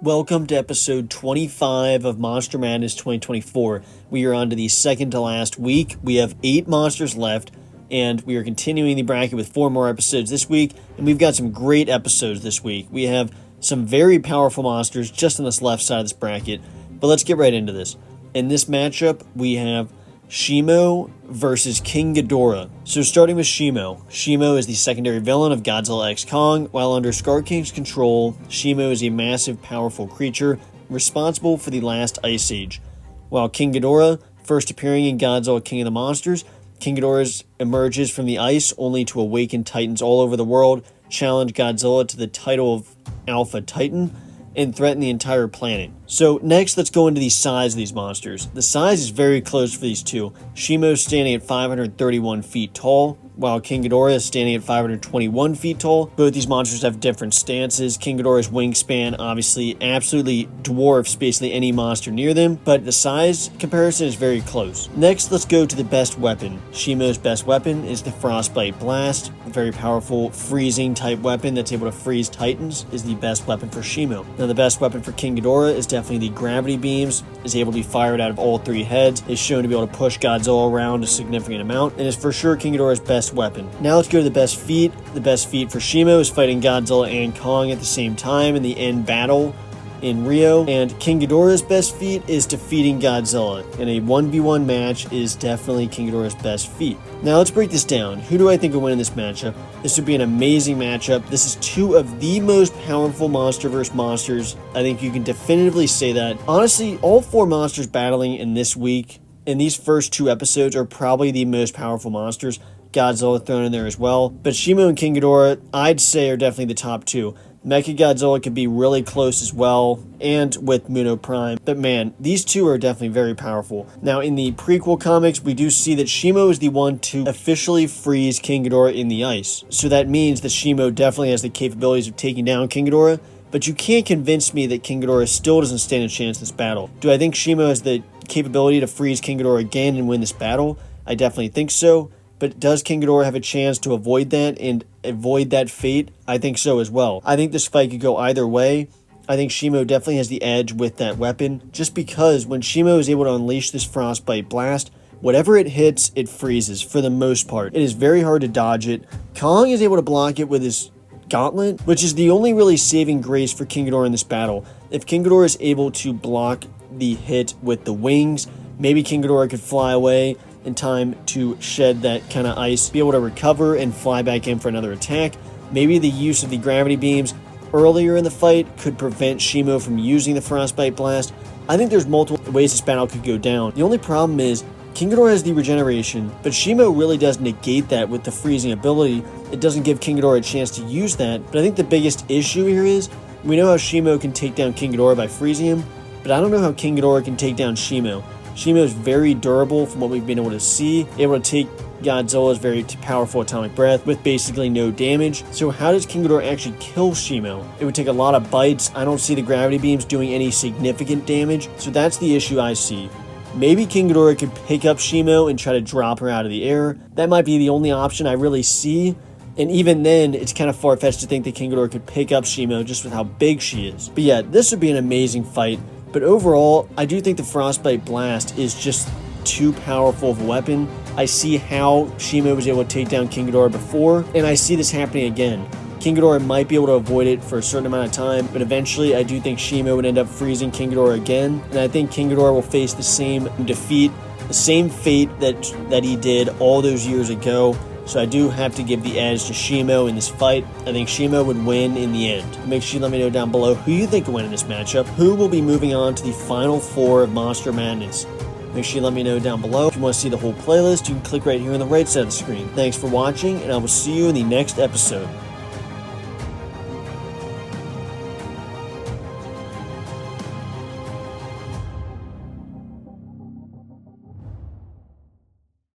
Welcome to episode 25 of Monster Madness 2024. We are on to the second to last week. We have 8 monsters left, and we are continuing the bracket with 4 more episodes this week, and we've got some great episodes this week. We have some very powerful monsters just on this left side of this bracket, but let's get right into this. In this matchup, we have Shimo versus King Ghidorah. So starting with Shimo. Shimo is the secondary villain of Godzilla x Kong. While under Scar King's control, Shimo is a massive, powerful creature responsible for the last ice age. While King Ghidorah, first appearing in Godzilla King of the Monsters, King Ghidorah emerges from the ice only to awaken titans all over the world, challenge Godzilla to the title of Alpha Titan, and threaten the entire planet. So next, let's go into the size of these monsters. The size is very close for these two. Shimo's standing at 531 feet tall, while King Ghidorah is standing at 521 feet tall. Both these monsters have different stances. King Ghidorah's wingspan obviously absolutely dwarfs basically any monster near them, but the size comparison is very close. Next, let's go to the best weapon. Shimo's best weapon is the Frostbite Blast. A very powerful freezing type weapon that's able to freeze titans is the best weapon for Shimo. Now the best weapon for King Ghidorah is definitely the gravity beams, is able to be fired out of all 3 heads, is shown to be able to push Godzilla around a significant amount, and is for sure King Ghidorah's best weapon. Now let's go to the best feat. The best feat for Shimo is fighting Godzilla and Kong at the same time in the end battle in Rio, and King Ghidorah's best feat is defeating Godzilla. In a 1v1 match is definitely King Ghidorah's best feat. Now let's break this down. Who do I think will win in this matchup? This would be an amazing matchup. This is 2 of the most powerful monster versus monsters. I think you can definitively say that. Honestly, all 4 monsters battling in this week, in these first 2 episodes, are probably the most powerful monsters. Godzilla thrown in there as well. But Shimo and King Ghidorah, I'd say, are definitely the top 2. Mechagodzilla could be really close as well, and with Muno Prime. But man, these 2 are definitely very powerful. Now, in the prequel comics, we do see that Shimo is the one to officially freeze King Ghidorah in the ice. So that means that Shimo definitely has the capabilities of taking down King Ghidorah, but you can't convince me that King Ghidorah still doesn't stand a chance in this battle. Do I think Shimo has the capability to freeze King Ghidorah again and win this battle? I definitely think so. But does King Ghidorah have a chance to avoid that and avoid that fate? I think so as well. I think this fight could go either way. I think Shimo definitely has the edge with that weapon, just because when Shimo is able to unleash this Frostbite Blast, whatever it hits, it freezes for the most part. It is very hard to dodge it. Kong is able to block it with his Gauntlet, which is the only really saving grace for King Ghidorah in this battle. If King Ghidorah is able to block the hit with the wings, maybe King Ghidorah could fly away in time to shed that kind of ice, be able to recover and fly back in for another attack. Maybe the use of the gravity beams earlier in the fight could prevent Shimo from using the Frostbite Blast. I think there's multiple ways this battle could go down. The only problem is King Ghidorah has the regeneration, but Shimo really does negate that with the freezing ability. It doesn't give King Ghidorah a chance to use that, but I think the biggest issue here is we know how Shimo can take down King Ghidorah by freezing him, but I don't know how King Ghidorah can take down Shimo. Shimo is very durable from what we've been able to see, able to take Godzilla's very powerful atomic breath with basically no damage. So how does King Ghidorah actually kill Shimo? It would take a lot of bites. I don't see the gravity beams doing any significant damage, so that's the issue I see. Maybe King Ghidorah could pick up Shimo and try to drop her out of the air. That might be the only option I really see. And even then, it's kind of far-fetched to think that King Ghidorah could pick up Shimo just with how big she is. But yeah, this would be an amazing fight. But overall, I do think the Frostbite Blast is just too powerful of a weapon. I see how Shimo was able to take down King Ghidorah before, and I see this happening again. King Ghidorah might be able to avoid it for a certain amount of time, but eventually I do think Shimo would end up freezing King Ghidorah again, and I think King Ghidorah will face the same defeat, the same fate that he did all those years ago. So I do have to give the edge to Shimo in this fight. I think Shimo would win in the end. Make sure you let me know down below who you think will win in this matchup. Who will be moving on to the final 4 of Monster Madness? Make sure you let me know down below. If you want to see the whole playlist, you can click right here on the right side of the screen. Thanks for watching, and I will see you in the next episode.